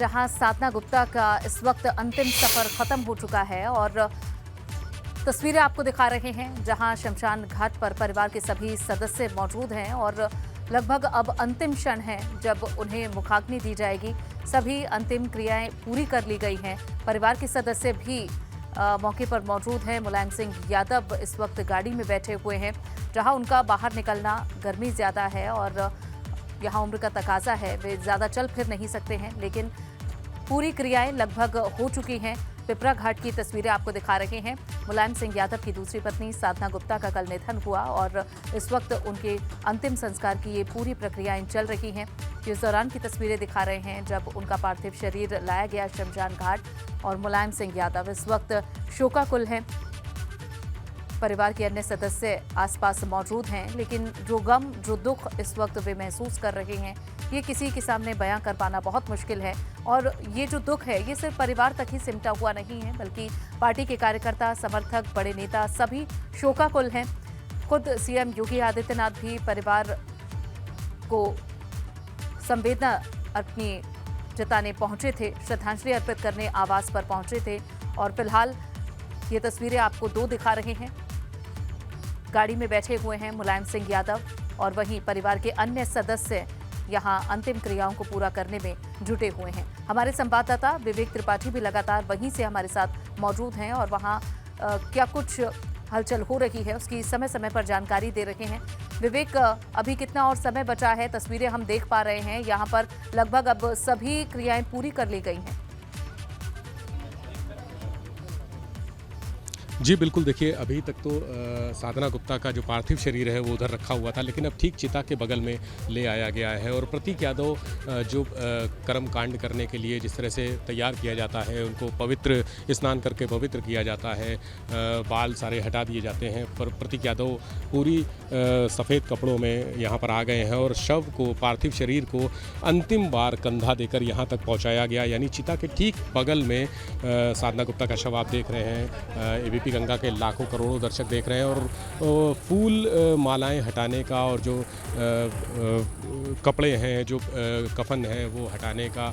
जहां साधना गुप्ता का इस वक्त अंतिम सफर खत्म हो चुका है और तस्वीरें आपको दिखा रहे हैं जहां शमशान घाट पर परिवार के सभी सदस्य मौजूद हैं और लगभग अब अंतिम क्षण है जब उन्हें मुखाग्नि दी जाएगी। सभी अंतिम क्रियाएं पूरी कर ली गई हैं। परिवार के सदस्य भी मौके पर मौजूद हैं। मुलायम सिंह यादव इस वक्त गाड़ी में बैठे हुए हैं जहां उनका बाहर निकलना, गर्मी ज़्यादा है और यहाँ उम्र का तकाजा है, वे ज़्यादा चल फिर नहीं सकते हैं, लेकिन पूरी क्रियाएं लगभग हो चुकी हैं। पिपरा घाट की तस्वीरें आपको दिखा रहे हैं। मुलायम सिंह यादव की दूसरी पत्नी साधना गुप्ता का कल निधन हुआ और इस वक्त उनके अंतिम संस्कार की ये पूरी प्रक्रियाएं चल रही हैं। इस दौरान की तस्वीरें दिखा रहे हैं जब उनका पार्थिव शरीर लाया गया शमशान घाट और मुलायम सिंह यादव इस वक्त शोकाकुल हैं। परिवार के अन्य सदस्य आसपास मौजूद हैं, लेकिन जो गम, जो दुख इस वक्त वे महसूस कर रहे हैं, ये किसी के सामने बयां कर पाना बहुत मुश्किल है। और ये जो दुख है, ये सिर्फ परिवार तक ही सिमटा हुआ नहीं है, बल्कि पार्टी के कार्यकर्ता, समर्थक, बड़े नेता सभी शोकाकुल हैं। खुद सीएम योगी आदित्यनाथ भी परिवार को संवेदना अपनी जताने पहुंचे थे, श्रद्धांजलि अर्पित करने आवास पर पहुंचे थे। और फिलहाल ये तस्वीरें आपको दो दिखा रहे हैं। गाड़ी में बैठे हुए हैं मुलायम सिंह यादव और वहीं परिवार के अन्य सदस्य यहां अंतिम क्रियाओं को पूरा करने में जुटे हुए हैं। हमारे संवाददाता विवेक त्रिपाठी भी लगातार वहीं से हमारे साथ मौजूद हैं और वहां क्या कुछ हलचल हो रही है उसकी समय समय पर जानकारी दे रहे हैं। विवेक, अभी कितना और समय बचा है? तस्वीरें हम देख पा रहे हैं, यहाँ पर लगभग अब सभी क्रियाएं पूरी कर ली गई हैं। जी बिल्कुल, देखिए अभी तक तो साधना गुप्ता का जो पार्थिव शरीर है वो उधर रखा हुआ था, लेकिन अब ठीक चिता के बगल में ले आया गया है। और प्रतीक यादव जो कर्म कांड करने के लिए जिस तरह से तैयार किया जाता है, उनको पवित्र स्नान करके पवित्र किया जाता है, बाल सारे हटा दिए जाते हैं, पर प्रतीक यादव पूरी सफ़ेद कपड़ों में यहाँ पर आ गए हैं और शव को, पार्थिव शरीर को अंतिम बार कंधा देकर यहाँ तक पहुँचाया गया। यानी चिता के ठीक बगल में साधना गुप्ता का शव आप देख रहे हैं। एबीपी गंगा के लाखों करोड़ों दर्शक देख रहे हैं और फूल मालाएं हटाने का और जो कपड़े हैं, जो कफन है, वो हटाने का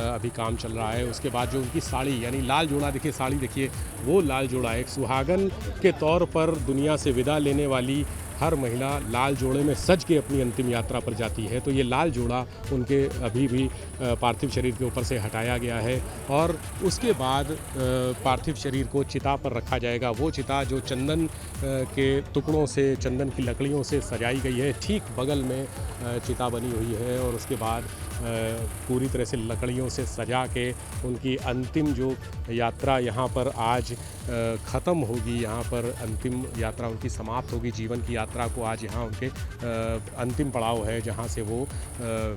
अभी काम चल रहा है। उसके बाद जो उनकी साड़ी, यानी लाल जोड़ा, देखिए साड़ी देखिए, वो लाल जोड़ा एक सुहागन के तौर पर दुनिया से विदा लेने वाली हर महिला लाल जोड़े में सज के अपनी अंतिम यात्रा पर जाती है। तो ये लाल जोड़ा उनके अभी भी पार्थिव शरीर के ऊपर से हटाया गया है और उसके बाद पार्थिव शरीर को चिता पर रखा जाएगा। वो चिता जो चंदन के टुकड़ों से, चंदन की लकड़ियों से सजाई गई है, ठीक बगल में चिता बनी हुई है और उसके बाद पूरी तरह से लकड़ियों से सजा के उनकी अंतिम जो यात्रा यहाँ पर आज ख़त्म होगी। यहाँ पर अंतिम यात्रा उनकी समाप्त होगी। जीवन की यात्रा को आज यहाँ उनके अंतिम पड़ाव है जहाँ से वो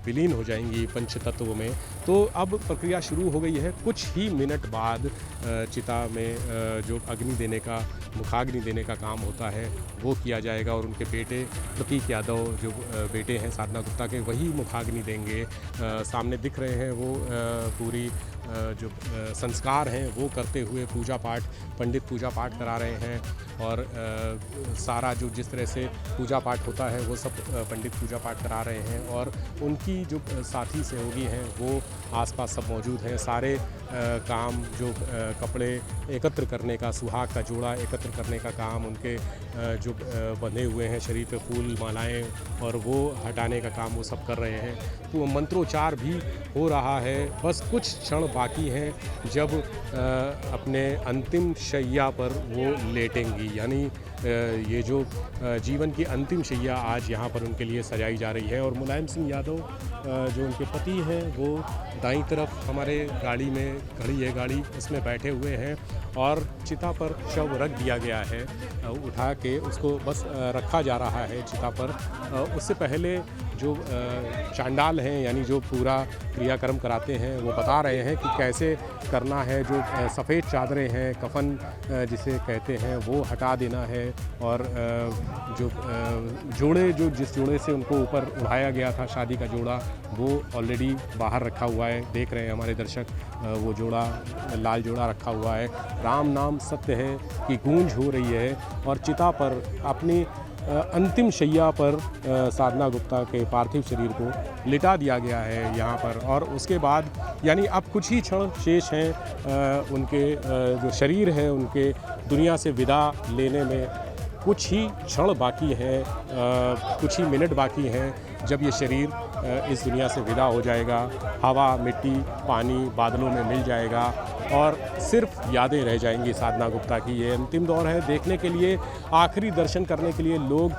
विलीन हो जाएंगी पंचतत्व में। तो अब प्रक्रिया शुरू हो गई है। कुछ ही मिनट बाद चिता में जो अग्नि देने का, मुखाग्नि देने का काम होता है वो किया जाएगा और उनके बेटे प्रतीक यादव, जो बेटे हैं साधना गुप्ता के, वही मुखाग्नि देंगे। सामने दिख रहे हैं वो पूरी जो संस्कार हैं वो करते हुए पूजा पाठ, पंडित पूजा पाठ करा रहे हैं और सारा जो जिस तरह से पूजा पाठ होता है वो सब पंडित पूजा पाठ करा रहे हैं और उनकी जो साथी सहयोगी हैं वो आसपास सब मौजूद हैं। सारे काम, जो कपड़े एकत्र करने का, सुहाग का जोड़ा एकत्र करने का काम, उनके जो बंधे हुए हैं शरीर पे फूल मालाएं और वो हटाने का काम वो सब कर रहे हैं। तो मंत्रोच्चार भी हो रहा है। बस कुछ क्षण बाकी हैं जब अपने अंतिम शैया पर वो लेटेंगी। यानी ये जो जीवन की अंतिम शैया आज यहाँ पर उनके लिए सजाई जा रही है। और मुलायम सिंह यादव जो उनके पति हैं वो दाईं तरफ हमारे गाड़ी में खड़ी है गाड़ी, उसमें बैठे हुए हैं और चिता पर शव रख दिया गया है, उठा के उसको बस रखा जा रहा है चिता पर। उससे पहले जो चांडाल हैं, यानी जो पूरा क्रियाक्रम कराते हैं, वो बता रहे हैं कि कैसे करना है। जो सफ़ेद चादरें हैं, कफन जिसे कहते हैं, वो हटा देना है और जो जोड़े, जो जिस जोड़े से उनको ऊपर उठाया गया था, शादी का जोड़ा, वो ऑलरेडी बाहर रखा हुआ है। देख रहे हैं हमारे दर्शक, वो जोड़ा, लाल जोड़ा रखा हुआ है। राम नाम सत्य है की गूंज हो रही है और चिता पर अपनी अंतिम शैया पर साधना गुप्ता के पार्थिव शरीर को लिटा दिया गया है यहाँ पर। और उसके बाद यानी अब कुछ ही क्षण शेष हैं उनके जो शरीर है उनके दुनिया से विदा लेने में। कुछ ही क्षण बाकी है, कुछ ही मिनट बाकी हैं जब ये शरीर इस दुनिया से विदा हो जाएगा। हवा, मिट्टी, पानी बादलों में मिल जाएगा और सिर्फ यादें रह जाएंगी साधना गुप्ता की। ये अंतिम दौर है। देखने के लिए, आखिरी दर्शन करने के लिए लोग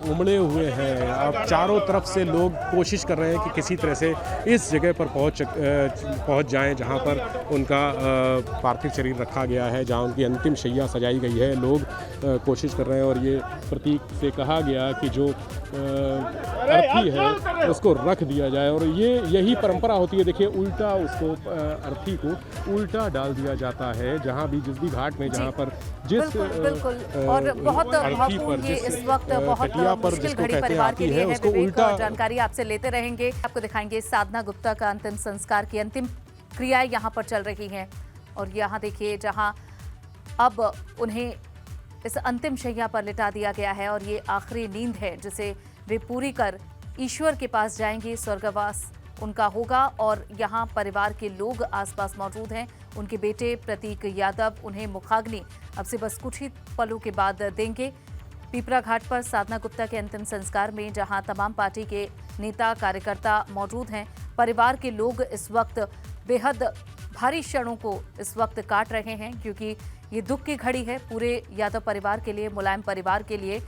उमड़े हुए हैं। अब चारों तरफ से लोग कोशिश कर रहे हैं कि किसी तरह से इस जगह पर पहुंच जाएं जहां पर उनका पार्थिव शरीर रखा गया है, जहां उनकी अंतिम शैया सजाई गई है। लोग कोशिश कर रहे हैं और ये प्रतीक से कहा गया कि जो अर्थी है उसको रख दिया जाए और यही परंपरा होती है। देखिए, उल्टा उसको अर्थी को उल्टा डाल दिया जाता है जहाँ भी जिस भी घाट में जहाँ पर जिस बिल्कुल और बहुत महत्वपूर्ण ये इस वक्त बहुत मुश्किल घड़ी परिवार के लिए है। विवेक, जानकारी आपसे लेते रहेंगे। आपको दिखाएंगे साधना गुप्ता का अंतिम संस्कार की अंतिम क्रियाएं यहाँ पर चल रही हैं और यहाँ देखिए जहाँ अब उन्हें इस अंतिम शैया पर लिटा दिया गया है और ये आखिरी नींद है जिसे वे पूरी कर ईश्वर के पास जाएंगे। स्वर्गवास उनका होगा और यहाँ परिवार के लोग आसपास मौजूद हैं। उनके बेटे प्रतीक यादव उन्हें मुखाग्नि अब से बस कुछ ही पलों के बाद देंगे। पीपरा घाट पर साधना गुप्ता के अंतिम संस्कार में जहां तमाम पार्टी के नेता कार्यकर्ता मौजूद हैं, परिवार के लोग इस वक्त बेहद भारी क्षणों को इस वक्त काट रहे हैं क्योंकि ये दुख की घड़ी है पूरे यादव परिवार के लिए, मुलायम परिवार के लिए।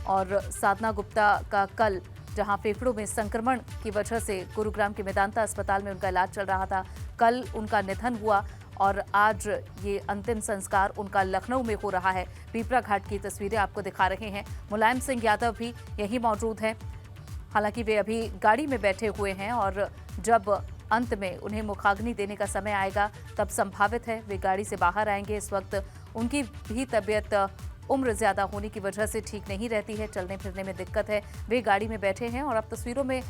और साधना गुप्ता का कल जहां फेफड़ों में संक्रमण की वजह से गुरुग्राम के मेदांता अस्पताल में उनका इलाज चल रहा था, कल उनका निधन हुआ और आज ये अंतिम संस्कार उनका लखनऊ में हो रहा है। पीपरा घाट की तस्वीरें आपको दिखा रहे हैं। मुलायम सिंह यादव भी यहीं मौजूद हैं, हालांकि वे अभी गाड़ी में बैठे हुए हैं और जब अंत में उन्हें मुखाग्नि देने का समय आएगा तब संभावित है वे गाड़ी से बाहर आएंगे। इस वक्त उनकी भी तबीयत उम्र ज्यादा होने की वजह से ठीक नहीं रहती है, चलने फिरने में दिक्कत है। वे गाड़ी में बैठे हैं और आप तस्वीरों में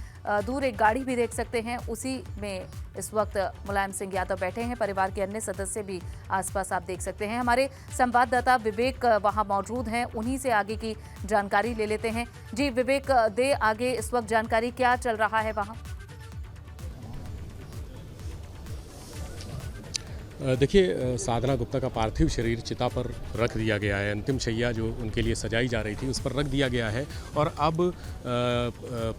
दूर एक गाड़ी भी देख सकते हैं, उसी में इस वक्त मुलायम सिंह यादव बैठे हैं। परिवार के अन्य सदस्य भी आसपास आप देख सकते हैं। हमारे संवाददाता विवेक वहां मौजूद हैं, उन्हीं से आगे की जानकारी ले लेते हैं। जी विवेक, दे आगे इस वक्त जानकारी, क्या चल रहा है वहाँ? देखिए, साधना गुप्ता का पार्थिव शरीर चिता पर रख दिया गया है। अंतिम शैया जो उनके लिए सजाई जा रही थी उस पर रख दिया गया है और अब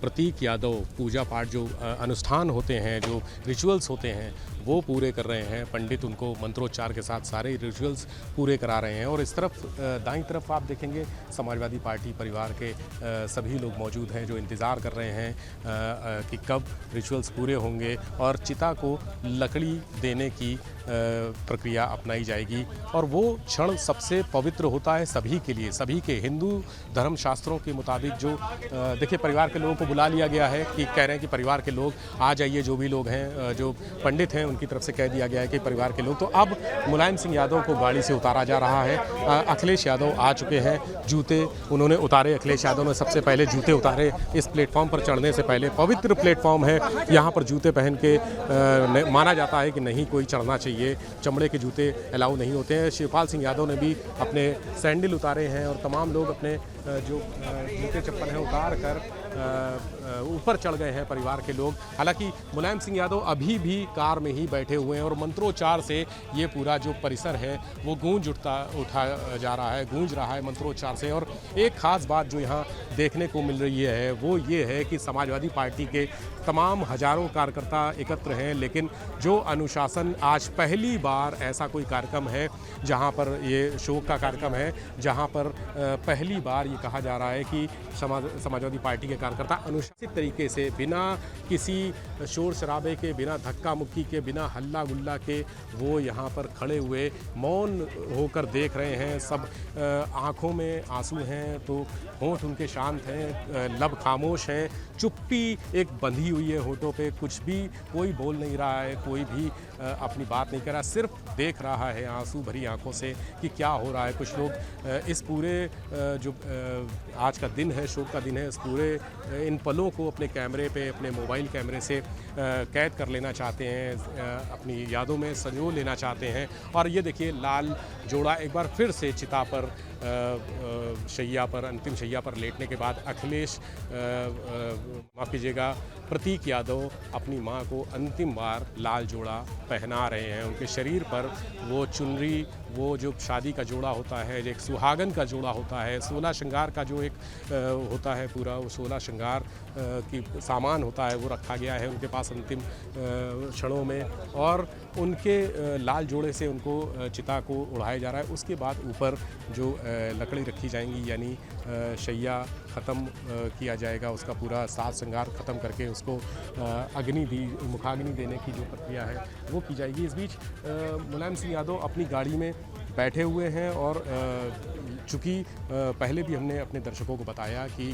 प्रतीक यादव पूजा पाठ जो अनुष्ठान होते हैं, जो रिचुअल्स होते हैं वो पूरे कर रहे हैं। पंडित उनको मंत्रोच्चार के साथ सारे रिचुअल्स पूरे करा रहे हैं और इस तरफ दाईं तरफ आप देखेंगे समाजवादी पार्टी परिवार के सभी लोग मौजूद हैं जो इंतज़ार कर रहे हैं कि कब रिचुअल्स पूरे होंगे और चिता को लकड़ी देने की प्रक्रिया अपनाई जाएगी। और वो क्षण सबसे पवित्र होता है सभी के लिए, सभी के हिंदू धर्म शास्त्रों के मुताबिक। जो देखिए, परिवार के लोगों को बुला लिया गया है कि कह रहे हैं कि परिवार के लोग आ जाइए, जो भी लोग हैं, जो पंडित हैं उनकी तरफ से कह दिया गया है कि परिवार के लोग। तो अब मुलायम सिंह यादव को गाड़ी से उतारा जा रहा है। अखिलेश यादव आ चुके हैं, जूते उन्होंने उतारे। अखिलेश यादव ने सबसे पहले जूते उतारे। इस प्लेटफॉर्म पर चढ़ने से पहले, पवित्र प्लेटफॉर्म है, यहाँ पर जूते पहन के माना जाता है कि नहीं कोई चढ़ना चाहिए, चमड़े के जूते अलाउ नहीं होते हैं। शिवपाल सिंह यादव ने भी अपने सैंडल उतारे हैं और तमाम लोग अपने जो जूते चप्पल हैं उतार कर ऊपर चढ़ गए हैं परिवार के लोग। हालांकि मुलायम सिंह यादव अभी भी कार में ही बैठे हुए हैं और मंत्रोच्चार से ये पूरा जो परिसर है वो उठा जा रहा है, गूंज रहा है मंत्रोच्चार से। और एक ख़ास बात जो यहाँ देखने को मिल रही है वो ये है कि समाजवादी पार्टी के तमाम हजारों कार्यकर्ता एकत्र हैं, लेकिन जो अनुशासन, आज पहली बार ऐसा कोई कार्यक्रम है जहाँ पर ये शोक का कार्यक्रम है, जहाँ पर पहली बार ये कहा जा रहा है कि समाजवादी पार्टी के कार्यकर्ता अनुशासित तरीके से, बिना किसी शोर शराबे के, बिना धक्का मुक्की के, बिना हल्ला गुल्ला के वो यहाँ पर खड़े हुए मौन होकर देख रहे हैं। सब आँखों में आंसू हैं तो होंठ उनके शांत हैं, लब खामोश हैं, चुप्पी एक बंधी हुई है होठों पे, कुछ भी कोई बोल नहीं रहा है, कोई भी अपनी बात नहीं कर रहा, सिर्फ देख रहा है आंसू भरी आंखों से कि क्या हो रहा है। कुछ लोग इस पूरे जो आज का दिन है, शोक का दिन है, इस पूरे इन पलों को अपने कैमरे पे, अपने मोबाइल कैमरे से कैद कर लेना चाहते हैं, अपनी यादों में संजो लेना चाहते हैं। और ये देखिए लाल जोड़ा एक बार फिर से चिता पर शैया पर, अंतिम शैया पर लेटने के बाद अखिलेश माफ़ कीजिएगा प्रतीक यादव अपनी मां को अंतिम बार लाल जोड़ा पहना रहे हैं। उनके शरीर पर वो चुनरी, वो जो शादी का जोड़ा होता है, जो एक सुहागन का जोड़ा होता है, 16 श्रृंगार का जो एक होता है पूरा, वो 16 श्रृंगार की सामान होता है, वो रखा गया है उनके पास अंतिम क्षणों में। और उनके लाल जोड़े से उनको चिता को उड़ाया जा रहा है। उसके बाद ऊपर जो लकड़ी रखी जाएंगी, यानी शैया ख़त्म किया जाएगा, उसका पूरा साज श्रृंगार ख़त्म करके उसको मुखाग्नि देने की जो प्रक्रिया है वो की जाएगी। इस बीच मुलायम सिंह यादव अपनी गाड़ी में बैठे हुए हैं और चूँकि पहले भी हमने अपने दर्शकों को बताया कि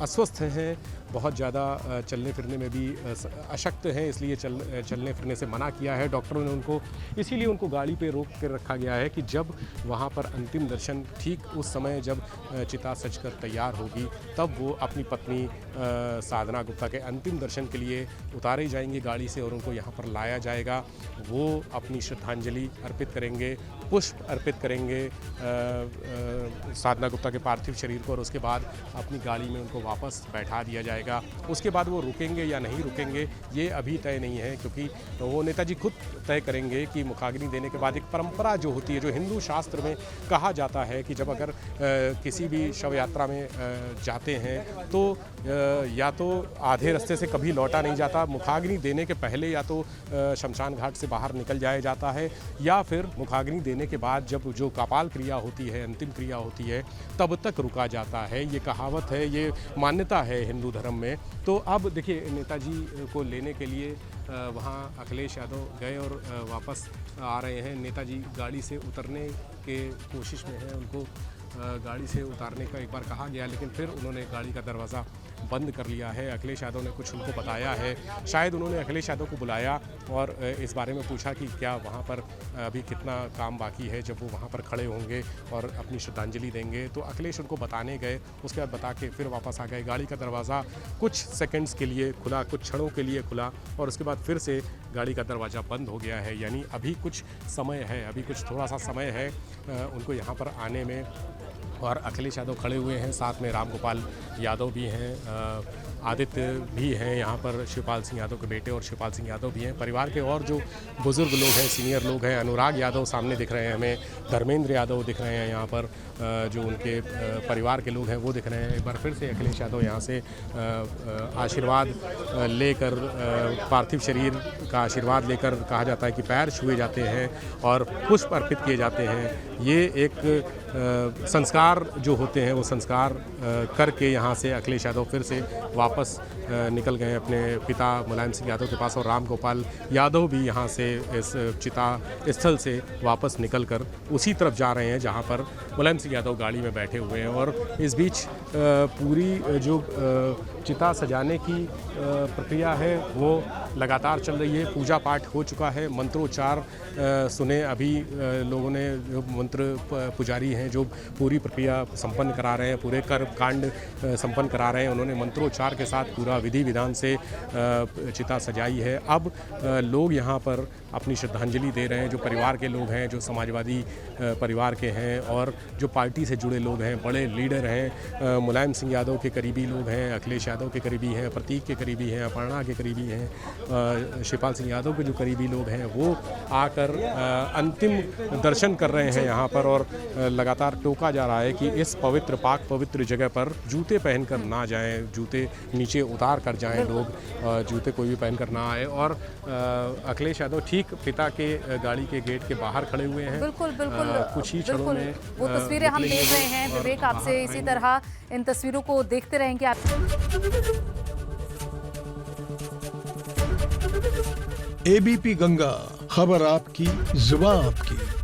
अस्वस्थ हैं, बहुत ज़्यादा चलने फिरने में भी अशक्त हैं, इसलिए चलने फिरने से मना किया है डॉक्टरों ने उनको। इसीलिए उनको गाड़ी पे रोक कर रखा गया है कि जब वहाँ पर अंतिम दर्शन, ठीक उस समय जब चिता सजकर तैयार होगी, तब वो अपनी पत्नी साधना गुप्ता के अंतिम दर्शन के लिए उतारे जाएंगे गाड़ी से और उनको यहाँ पर लाया जाएगा। वो अपनी श्रद्धांजलि अर्पित करेंगे, पुष्प अर्पित करेंगे साधना गुप्ता के पार्थिव शरीर को, और उसके बाद अपनी गाड़ी में उनको वापस बैठा दिया जाएगा। उसके बाद वो रुकेंगे या नहीं रुकेंगे ये अभी तय नहीं है, क्योंकि वो नेताजी खुद तय करेंगे कि मुखाग्नि देने के बाद एक परंपरा जो होती है, जो हिंदू शास्त्र में कहा जाता है कि जब अगर किसी भी शव यात्रा में जाते हैं तो या तो आधे रास्ते से कभी लौटा नहीं जाता, मुखाग्नि देने के पहले या तो शमशान घाट से बाहर निकल जाया जाता है, या फिर मुखाग्नि देने के बाद जब जो कपाल क्रिया होती है, अंतिम क्रिया होती है, तब तक रुका जाता है। ये कहावत है, ये मान्यता है हिंदू धर्म में। तो अब देखिए नेताजी को लेने के लिए वहाँ अखिलेश यादव गए और वापस आ रहे हैं। नेताजी गाड़ी से उतरने के कोशिश में हैं, उनको गाड़ी से उतारने का एक बार कहा गया, लेकिन फिर उन्होंने गाड़ी का दरवाज़ा बंद कर लिया है। अखिलेश यादव ने कुछ उनको बताया है, शायद उन्होंने अखिलेश यादव को बुलाया और इस बारे में पूछा कि क्या वहाँ पर अभी कितना काम बाकी है, जब वो वहाँ पर खड़े होंगे और अपनी श्रद्धांजलि देंगे। तो अखिलेश उनको बताने गए, उसके बाद बता के फिर वापस आ गए। गाड़ी का दरवाज़ा कुछ सेकंड्स के लिए खुला, कुछ क्षणों के लिए खुला, और उसके बाद फिर से गाड़ी का दरवाज़ा बंद हो गया है। यानी अभी कुछ समय है, अभी कुछ थोड़ा सा समय है उनको यहाँ पर आने में। और अखिलेश यादव खड़े हुए हैं, साथ में रामगोपाल यादव भी हैं, आदित्य भी हैं यहाँ पर, शिवपाल सिंह यादव के बेटे और शिवपाल सिंह यादव भी हैं। परिवार के और जो बुज़ुर्ग लोग हैं, सीनियर लोग हैं, अनुराग यादव सामने दिख रहे हैं हमें, धर्मेंद्र यादव दिख रहे हैं यहाँ पर, जो उनके परिवार के लोग हैं वो दिख रहे हैं। एक बार फिर से अखिलेश यादव यहाँ से आशीर्वाद लेकर, पार्थिव शरीर का आशीर्वाद लेकर, कहा जाता है कि पैर छुए जाते हैं और पुष्प अर्पित किए जाते हैं। ये एक संस्कार जो होते हैं वो संस्कार करके यहाँ से अखिलेश यादव फिर से वापस निकल गए अपने पिता मुलायम सिंह यादव के पास, और रामगोपाल यादव भी यहाँ से इस चिता स्थल से वापस निकलकर उसी तरफ जा रहे हैं जहाँ पर मुलायम सिंह यादव गाड़ी में बैठे हुए हैं। और इस बीच पूरी जो चिता सजाने की प्रक्रिया है वो लगातार चल रही है। पूजा पाठ हो चुका है, मंत्रोच्चार सुने अभी लोगों ने, जो मंत्र पुजारी हैं जो पूरी प्रक्रिया संपन्न करा रहे हैं, पूरे कर्म कांड संपन्न करा रहे हैं, उन्होंने मंत्रोच्चार के साथ पूरा विधि विधान से चिता सजाई है। अब लोग यहाँ पर अपनी श्रद्धांजलि दे रहे हैं, जो परिवार के लोग हैं, जो समाजवादी परिवार के हैं और जो पार्टी से जुड़े लोग हैं, बड़े लीडर हैं, मुलायम सिंह यादव के करीबी लोग हैं, अखिलेश यादव के करीबी हैं, प्रतीक के करीबी हैं, अपर्णा के करीबी हैं, शिवपाल सिंह यादव के जो करीबी लोग हैं वो आकर अंतिम दर्शन कर रहे हैं यहाँ पर। और लगातार टोका जा रहा है कि इस पवित्र पाक पवित्र जगह पर जूते पहनकर ना जाएं, जूते नीचे उतार कर जाएं लोग, जूते कोई भी पहनकर ना आए। और अखिलेश यादव ठीक पिता के गाड़ी के गेट के बाहर खड़े हुए हैं। बिल्कुल बिल्कुल कुछ ही क्षणों में वो तस्वीरें हम देख रहे हैं। विवेक, आपसे इसी तरह इन तस्वीरों को देखते रहेंगे आप। एबीपी गंगा, खबर आपकी, जुबान आपकी।